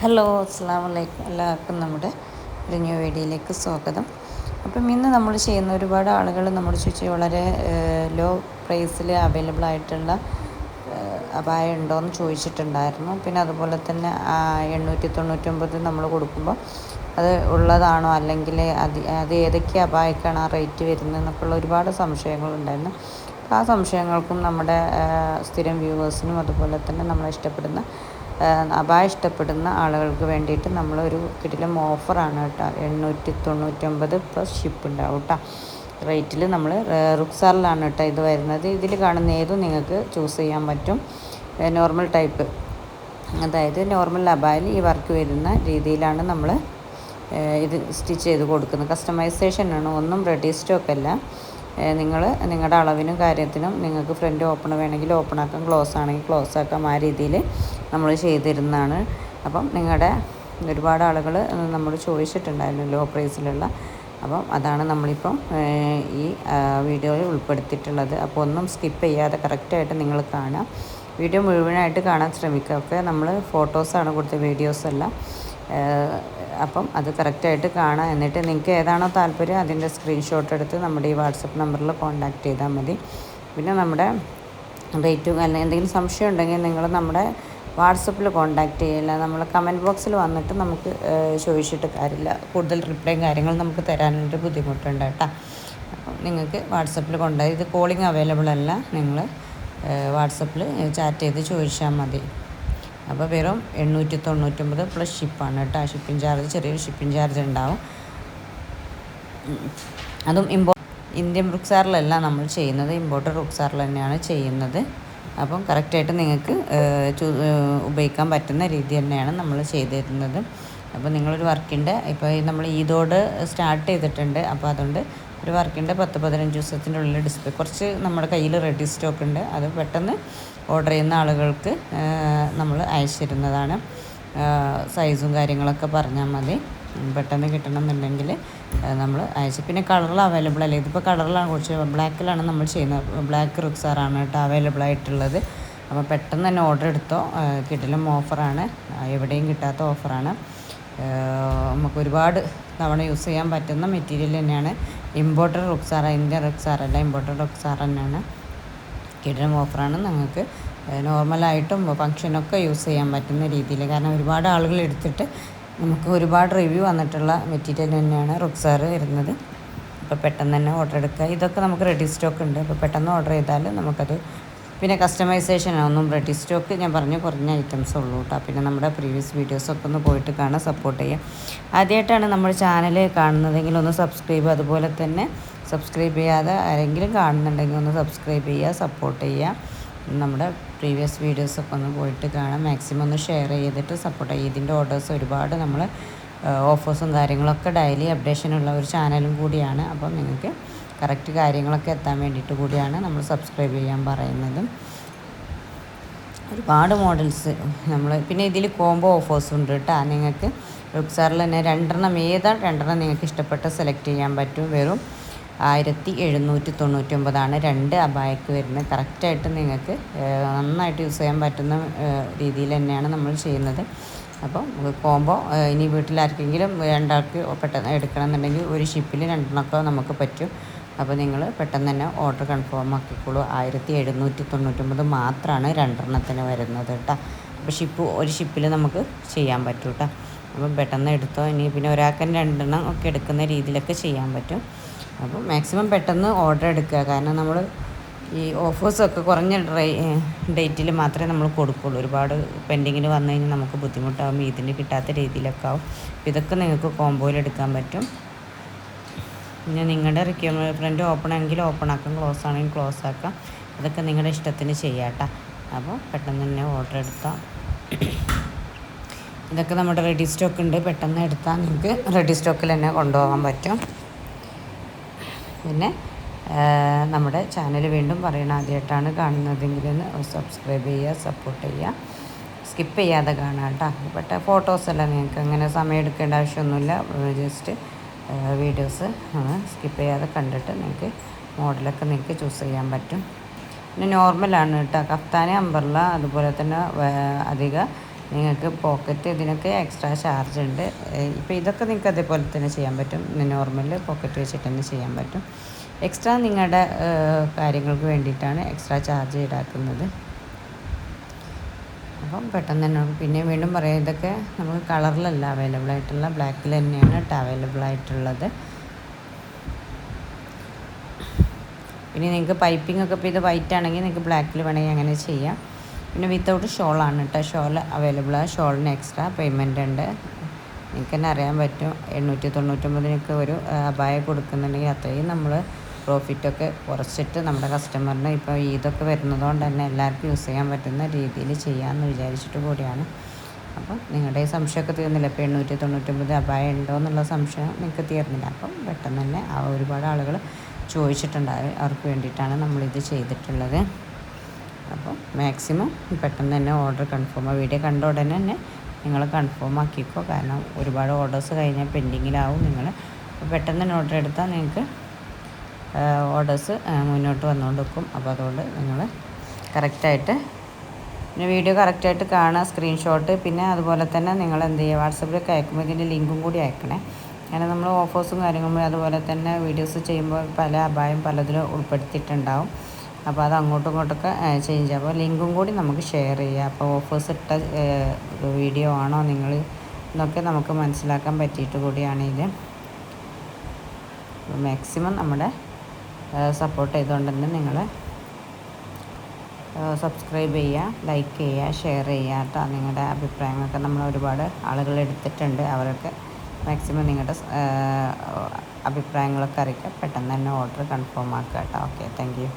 Hello, അസ്സലാമു അലൈക്കും. എല്ലാവർക്കും നമ്മുടെ ഒരു ന്യൂ വീഡിയോയിലേക്ക് സ്വാഗതം. അപ്പം ഇന്ന് നമ്മൾ ചെയ്യുന്ന ഒരുപാട് ആളുകൾ നമ്മുടെ ചോദിച്ചാൽ വളരെ ലോ പ്രൈസിൽ അവൈലബിൾ ആയിട്ടുള്ള അബായ ഉണ്ടോയെന്ന് ചോദിച്ചിട്ടുണ്ടായിരുന്നു. പിന്നെ അതുപോലെ തന്നെ 899 നമ്മൾ കൊടുക്കുമ്പോൾ അത് ഉള്ളതാണോ, അല്ലെങ്കിൽ അത് ഏതൊക്കെ അബായക്കാണ് ആ റേറ്റ് വരുന്നത് എന്നൊക്കെയുള്ള ഒരുപാട് സംശയങ്ങളുണ്ടായിരുന്നു. അപ്പോൾ ആ സംശയങ്ങൾക്കും നമ്മുടെ സ്ഥിരം വ്യൂവേഴ്സിനും അതുപോലെ തന്നെ നമ്മളെ അബായ ഇഷ്ടപ്പെടുന്ന ആളുകൾക്ക് വേണ്ടിയിട്ട് നമ്മളൊരു കിടിലം ഓഫറാണ് കേട്ടോ. 899 പ്ലസ് ഷിപ്പ് ഉണ്ടാവും കേട്ടോ. റേറ്റിൽ നമ്മൾ റുക്സാറിലാണ് കേട്ടോ ഇത് വരുന്നത്. ഇതിൽ കാണുന്ന ഏതും നിങ്ങൾക്ക് ചൂസ് ചെയ്യാൻ പറ്റും. നോർമൽ ടൈപ്പ്, അതായത് നോർമൽ അബായിൽ ഈ വർക്ക് വരുന്ന രീതിയിലാണ് നമ്മൾ ഇത് സ്റ്റിച്ച് ചെയ്ത് കൊടുക്കുന്നത്. കസ്റ്റമൈസേഷനാണ്, ഒന്നും റെഡി സ്റ്റോക്കല്ല. നിങ്ങൾ നിങ്ങളുടെ അളവിനും കാര്യത്തിനും നിങ്ങൾക്ക് ഫ്രണ്ട് ഓപ്പൺ വേണമെങ്കിൽ ഓപ്പൺ ആക്കാം, ക്ലോസ് ആണെങ്കിൽ ക്ലോസ് ആക്കാം. ആ രീതിയിൽ നമ്മൾ ചെയ്തിരുന്നതാണ്. അപ്പം ഒരുപാട് ആളുകൾ നമ്മൾ ചോദിച്ചിട്ടുണ്ടായിരുന്നു ലോ പ്രൈസിലുള്ള. അപ്പം അതാണ് നമ്മളിപ്പം ഈ വീഡിയോയിൽ ഉൾപ്പെടുത്തിയിട്ടുള്ളത്. അപ്പോൾ ഒന്നും സ്കിപ്പ് ചെയ്യാതെ കറക്റ്റായിട്ട് നിങ്ങൾ കാണാം. വീഡിയോ മുഴുവനായിട്ട് കാണാൻ ശ്രമിക്കുക. ഒക്കെ നമ്മൾ ഫോട്ടോസാണ് കൊടുത്തത്, വീഡിയോസല്ല. അപ്പം അത് കറക്റ്റായിട്ട് കാണാം. എന്നിട്ട് നിങ്ങൾക്ക് ഏതാണോ താല്പര്യം അതിൻ്റെ സ്ക്രീൻഷോട്ട് എടുത്ത് നമ്മുടെ ഈ വാട്സപ്പ് നമ്പറിൽ കോൺടാക്റ്റ് ചെയ്താൽ മതി. പിന്നെ നമ്മുടെ റേറ്റും അല്ലെങ്കിൽ എന്തെങ്കിലും സംശയം ഉണ്ടെങ്കിൽ നിങ്ങൾ നമ്മുടെ വാട്സപ്പിൽ കോൺടാക്റ്റ് ചെയ്യില്ല. നമ്മൾ കമൻറ്റ് ബോക്സിൽ വന്നിട്ട് നമുക്ക് ചോദിച്ചിട്ട് കാര്യമില്ല. കൂടുതൽ റിപ്ലൈയും കാര്യങ്ങളും നമുക്ക് തരാനൊരു ബുദ്ധിമുട്ടുണ്ട് കേട്ടോ. അപ്പം നിങ്ങൾക്ക് വാട്സപ്പിൽ കോൺടാക്ട് ഇത് കോളിംഗ് അവൈലബിൾ അല്ല. നിങ്ങൾ വാട്സപ്പിൽ ചാറ്റ് ചെയ്ത് ചോദിച്ചാൽ മതി. അപ്പോൾ വെറും 899 പ്ലസ് ഷിപ്പാണ് കേട്ടോ. ഷിപ്പിംഗ് ചാർജ്, ചെറിയൊരു ഷിപ്പിംഗ് ചാർജ് ഉണ്ടാവും. അതും ഇന്ത്യൻ റുക്സാറിലല്ല നമ്മൾ ചെയ്യുന്നത്, ഇമ്പോർട്ടഡ് റുക്സാറിൽ തന്നെയാണ് ചെയ്യുന്നത്. അപ്പം കറക്റ്റായിട്ട് നിങ്ങൾക്ക് ഉപയോഗിക്കാൻ പറ്റുന്ന രീതി തന്നെയാണ് നമ്മൾ ചെയ്തു തരുന്നത്. അപ്പോൾ നിങ്ങളൊരു വർക്കിൻ്റെ ഇപ്പോൾ നമ്മൾ ഈദോട് സ്റ്റാർട്ട് ചെയ്തിട്ടുണ്ട്. അപ്പോൾ അതുകൊണ്ട് ഒരു വർക്കിൻ്റെ 10-15 ദിവസത്തിൻ്റെ ഉള്ളിൽ ഡിസ്പ്ലേ കുറച്ച് നമ്മുടെ കയ്യിൽ റെഡി സ്റ്റോക്ക് ഉണ്ട്. അത് പെട്ടെന്ന് ഓർഡർ ചെയ്യുന്ന ആളുകൾക്ക് നമ്മൾ അയച്ചു തരുന്നതാണ്. സൈസും കാര്യങ്ങളൊക്കെ പറഞ്ഞാൽ മതി. പെട്ടെന്ന് കിട്ടണമെന്നുണ്ടെങ്കിൽ നമ്മൾ അയച്ചു. പിന്നെ കളറിൽ അവൈലബിൾ അല്ല. ഇതിപ്പോൾ കളറിലാണ്, കുറച്ച് ബ്ലാക്കിലാണ് നമ്മൾ ചെയ്യുന്നത്. ബ്ലാക്ക് റുക്സാറാണ് കേട്ടോ അവൈലബിൾ ആയിട്ടുള്ളത്. അപ്പോൾ പെട്ടെന്ന് തന്നെ ഓർഡർ എടുത്തോ. കിടിലം ഓഫറാണ്, എവിടെയും കിട്ടാത്ത ഓഫറാണ്. നമുക്ക് ഒരുപാട് തവണ യൂസ് ചെയ്യാൻ പറ്റുന്ന മെറ്റീരിയൽ തന്നെയാണ്. ഇമ്പോർട്ടഡ് റുക്സാറ, ഇന്ത്യൻ റുക്സാറല്ല, ഇമ്പോർട്ടഡ് റുക്സാർ തന്നെയാണ്. കിടിലം ഓഫറാണ്. നിങ്ങൾക്ക് നോർമലായിട്ടും ഫങ്ഷനൊക്കെ യൂസ് ചെയ്യാൻ പറ്റുന്ന രീതിയിൽ, കാരണം ഒരുപാട് ആളുകൾ എടുത്തിട്ട് നമുക്ക് ഒരുപാട് റിവ്യൂ വന്നിട്ടുള്ള മെറ്റീരിയൽ തന്നെയാണ് റുക്സാർ വരുന്നത്. അപ്പോൾ പെട്ടെന്ന് തന്നെ ഓർഡർ എടുക്കുക. ഇതൊക്കെ നമുക്ക് റെഡി സ്റ്റോക്ക് ഉണ്ട്. അപ്പോൾ പെട്ടെന്ന് ഓർഡർ ചെയ്താൽ നമുക്കത്, പിന്നെ കസ്റ്റമൈസേഷനൊന്നും റെഡി സ്റ്റോക്ക് ഞാൻ പറഞ്ഞു കുറഞ്ഞ ഐറ്റംസ് ഉള്ളൂ കേട്ടോ. പിന്നെ നമ്മുടെ പ്രീവിയസ് വീഡിയോസൊക്കെ ഒന്ന് പോയിട്ട് കാണാൻ, സപ്പോർട്ട് ചെയ്യുക. ആദ്യമായിട്ടാണ് നമ്മുടെ ചാനൽ കാണുന്നതെങ്കിൽ ഒന്ന് സബ്സ്ക്രൈബ്, അതുപോലെ തന്നെ സബ്സ്ക്രൈബ് ചെയ്യാതെ ആരെങ്കിലും കാണുന്നുണ്ടെങ്കിൽ ഒന്ന് സബ്സ്ക്രൈബ് ചെയ്യുക, സപ്പോർട്ട് ചെയ്യുക. നമ്മുടെ പ്രീവിയസ് വീഡിയോസൊക്കെ ഒന്ന് പോയിട്ട് കാണാം. മാക്സിമം ഒന്ന് ഷെയർ ചെയ്തിട്ട് സപ്പോർട്ട് ചെയ്യുക. ഇതിൻ്റെ ഓർഡേഴ്സ് ഒരുപാട് നമ്മൾ ഓഫേഴ്സും കാര്യങ്ങളൊക്കെ ഡെയിലി അപ്ഡേഷനുള്ള ഒരു ചാനലും കൂടിയാണ്. അപ്പം നിങ്ങൾക്ക് കറക്റ്റ് കാര്യങ്ങളൊക്കെ എത്താൻ വേണ്ടിയിട്ട് കൂടിയാണ് നമ്മൾ സബ്സ്ക്രൈബ് ചെയ്യാൻ പറയുന്നത്. ഒരുപാട് മോഡൽസ് നമ്മൾ, പിന്നെ ഇതിൽ കോംബോ ഓഫേഴ്സും ഉണ്ട് കേട്ടോ. നിങ്ങൾക്ക് റുക്സാറിൽ തന്നെ രണ്ടെണ്ണം നിങ്ങൾക്ക് ഇഷ്ടപ്പെട്ട സെലക്ട് ചെയ്യാൻ പറ്റും. വെറും 1799 2 അബായക്ക് വരുന്നത്. കറക്റ്റായിട്ട് നിങ്ങൾക്ക് നന്നായിട്ട് യൂസ് ചെയ്യാൻ പറ്റുന്ന രീതിയിൽ തന്നെയാണ് നമ്മൾ ചെയ്യുന്നത്. അപ്പോൾ കോംബോ ഇനി വീട്ടിലാർക്കെങ്കിലും രണ്ടാൾക്ക് പെട്ടെന്ന് എടുക്കണമെന്നുണ്ടെങ്കിൽ ഒരു ഷിപ്പിൽ രണ്ടെണ്ണമൊക്കെ നമുക്ക് പറ്റും. അപ്പോൾ നിങ്ങൾ പെട്ടെന്ന് തന്നെ ഓർഡർ കൺഫേം ആക്കിക്കോളൂ. 1799 മാത്രമാണ് രണ്ടെണ്ണത്തിന് വരുന്നത് കേട്ടോ. അപ്പോൾ ഒരു ഷിപ്പിൽ നമുക്ക് ചെയ്യാൻ പറ്റും കേട്ടോ. അപ്പം പെട്ടെന്ന് എടുത്തോ. ഇനി പിന്നെ ഒരാൾക്ക് 2 എണ്ണം ഒക്കെ എടുക്കുന്ന രീതിയിലൊക്കെ ചെയ്യാൻ പറ്റും. അപ്പോൾ മാക്സിമം പെട്ടെന്ന് ഓർഡർ എടുക്കുക. കാരണം നമ്മൾ ഈ ഓഫേഴ്സൊക്കെ കുറഞ്ഞ ഡേറ്റിൽ മാത്രമേ നമ്മൾ കൊടുക്കുള്ളൂ. ഒരുപാട് പെൻഡിങ്ങിൽ വന്നു കഴിഞ്ഞാൽ നമുക്ക് ബുദ്ധിമുട്ടാകും, ഇതിന് കിട്ടാത്ത രീതിയിലൊക്കെ ആവും. അപ്പോൾ ഇതൊക്കെ നിങ്ങൾക്ക് കോംബോയിൽ എടുക്കാൻ പറ്റും. പിന്നെ നിങ്ങളുടെ ഫ്രണ്ട് ഓപ്പൺ ആണെങ്കിൽ ഓപ്പൺ ആക്കാം, ക്ലോസ് ആണെങ്കിൽ ക്ലോസ് ആക്കാം. അതൊക്കെ നിങ്ങളുടെ ഇഷ്ടത്തിന് ചെയ്യാം കേട്ടോ. അപ്പോൾ പെട്ടെന്ന് തന്നെ ഓർഡർ എടുത്താൽ ഇതൊക്കെ നമ്മുടെ റെഡി സ്റ്റോക്ക് ഉണ്ട്. പെട്ടെന്ന് എടുത്താൽ നിങ്ങൾക്ക് റെഡി സ്റ്റോക്കിൽ തന്നെ കൊണ്ടുപോകാൻ പറ്റും. പിന്നെ നമ്മുടെ ചാനൽ വീണ്ടും പറയണം, ആദ്യമായിട്ടാണ് കാണുന്നതെങ്കിൽ സബ്സ്ക്രൈബ് ചെയ്യുക, സപ്പോർട്ട് ചെയ്യുക. സ്കിപ്പ് ചെയ്യാതെ കാണാം കേട്ടോ. ഫോട്ടോസല്ല, നിങ്ങൾക്ക് അങ്ങനെ സമയം എടുക്കേണ്ട ആവശ്യമൊന്നുമില്ല. ജസ്റ്റ് വീഡിയോസ് സ്കിപ്പ് ചെയ്യാതെ കണ്ടിട്ട് നിങ്ങൾക്ക് മോഡലൊക്കെ നിങ്ങൾക്ക് ചൂസ് ചെയ്യാൻ പറ്റും. പിന്നെ നോർമലാണ് കേട്ടോ. കഫ്താനി, അംബർല, അതുപോലെ തന്നെ അധിക നിങ്ങൾക്ക് പോക്കറ്റ് ഇതിനൊക്കെ എക്സ്ട്രാ ചാർജ് ഉണ്ട്. ഇപ്പോൾ ഇതൊക്കെ നിങ്ങൾക്ക് അതേപോലെ തന്നെ ചെയ്യാൻ പറ്റും. നോർമൽ പോക്കറ്റ് വെച്ചിട്ട് തന്നെ ചെയ്യാൻ പറ്റും. എക്സ്ട്രാ നിങ്ങളുടെ കാര്യങ്ങൾക്ക് വേണ്ടിയിട്ടാണ് എക്സ്ട്രാ ചാർജ് ഈടാക്കുന്നത്. അപ്പം പെട്ടെന്ന് തന്നെ പിന്നെ വീണ്ടും പറയാം, ഇതൊക്കെ നമുക്ക് കളറിലല്ല അവൈലബിൾ ആയിട്ടുള്ള, ബ്ലാക്കിൽ തന്നെയാണ് അവൈലബിൾ ആയിട്ടുള്ളത്. പിന്നെ നിങ്ങൾക്ക് പൈപ്പിംഗ് ഒക്കെ ഇപ്പോൾ ഇത് വൈറ്റ് ആണെങ്കിൽ നിങ്ങൾക്ക് ബ്ലാക്കിൽ വേണമെങ്കിൽ അങ്ങനെ ചെയ്യാം. പിന്നെ വിത്തൗട്ട് ഷോളാണ് കേട്ടോ. ഷോൾ അവൈലബിളാണ്. ഷോളിന് എക്സ്ട്രാ പേയ്മെൻ്റ് ഉണ്ട്. നിങ്ങൾക്ക് തന്നെ അറിയാൻ പറ്റും, 899 ഒരു അബായ കൊടുക്കുന്നുണ്ടെങ്കിൽ അത്രയും നമ്മൾ പ്രോഫിറ്റൊക്കെ കുറച്ചിട്ട് നമ്മുടെ കസ്റ്റമറിന് ഇപ്പോൾ ഇതൊക്കെ വരുന്നതുകൊണ്ട് തന്നെ എല്ലാവർക്കും യൂസ് ചെയ്യാൻ പറ്റുന്ന രീതിയിൽ ചെയ്യാമെന്ന് വിചാരിച്ചിട്ട് കൂടിയാണ്. അപ്പം നിങ്ങളുടെ ഈ സംശയമൊക്കെ തീർന്നില്ല. ഇപ്പോൾ 899 അബായ ഉണ്ടോ എന്നുള്ള സംശയം നിങ്ങൾക്ക് തീർന്നില്ല. അപ്പം പെട്ടെന്ന് തന്നെ ഒരുപാട് ആളുകൾ ചോദിച്ചിട്ടുണ്ടാവും. അവർക്ക് വേണ്ടിയിട്ടാണ് നമ്മളിത് ചെയ്തിട്ടുള്ളത്. അപ്പോൾ മാക്സിമം പെട്ടെന്ന് തന്നെ ഓർഡർ കൺഫേം, വീഡിയോ കണ്ട ഉടനെ തന്നെ നിങ്ങൾ കൺഫേം ആക്കിക്കോ. കാരണം ഒരുപാട് ഓർഡേഴ്സ് കഴിഞ്ഞാൽ പെൻഡിങ്ങിലാവും നിങ്ങൾ. അപ്പോൾ പെട്ടെന്ന് തന്നെ ഓർഡർ എടുത്താൽ നിങ്ങൾക്ക് ഓർഡേഴ്സ് മുന്നോട്ട് വന്നുകൊണ്ട് വെക്കും. അപ്പോൾ അതുകൊണ്ട് നിങ്ങൾ കറക്റ്റായിട്ട് പിന്നെ വീഡിയോ കറക്റ്റായിട്ട് കാണുക, സ്ക്രീൻഷോട്ട്. പിന്നെ അതുപോലെ തന്നെ നിങ്ങൾ എന്ത് ചെയ്യുക, വാട്സപ്പിലൊക്കെ അയക്കുമ്പോൾ ഇതിൻ്റെ ലിങ്കും കൂടി അയക്കണേ. കാരണം നമ്മൾ ഓഫേഴ്സും കാര്യങ്ങളും അതുപോലെ തന്നെ വീഡിയോസ് ചെയ്യുമ്പോൾ പല അപായം പലതിലും ഉൾപ്പെടുത്തിയിട്ടുണ്ടാവും. അപ്പോൾ അത് അങ്ങോട്ടും ഇങ്ങോട്ടൊക്കെ ചേഞ്ച് ആകും. അപ്പോൾ ലിങ്കും കൂടി നമുക്ക് ഷെയർ ചെയ്യുക. അപ്പോൾ ഓഫേഴ്സ് ഇട്ട വീഡിയോ ആണോ നിങ്ങൾ എന്നൊക്കെ നമുക്ക് മനസ്സിലാക്കാൻ പറ്റിയിട്ട് കൂടിയാണ് ഇത്. മാക്സിമം നമ്മുടെ സപ്പോർട്ട് ചെയ്തുകൊണ്ട് തന്നെ നിങ്ങൾ സബ്സ്ക്രൈബ് ചെയ്യുക, ലൈക്ക് ചെയ്യുക, ഷെയർ ചെയ്യുക കേട്ടോ. നിങ്ങളുടെ അഭിപ്രായങ്ങളൊക്കെ നമ്മൾ ഒരുപാട് ആളുകൾ എടുത്തിട്ടുണ്ട്. അവരൊക്കെ മാക്സിമം നിങ്ങളുടെ അഭിപ്രായങ്ങളൊക്കെ അറിയിക്കുക. പെട്ടെന്ന് തന്നെ ഓർഡർ കൺഫേം ആക്കുക കേട്ടോ. Okay, thank you.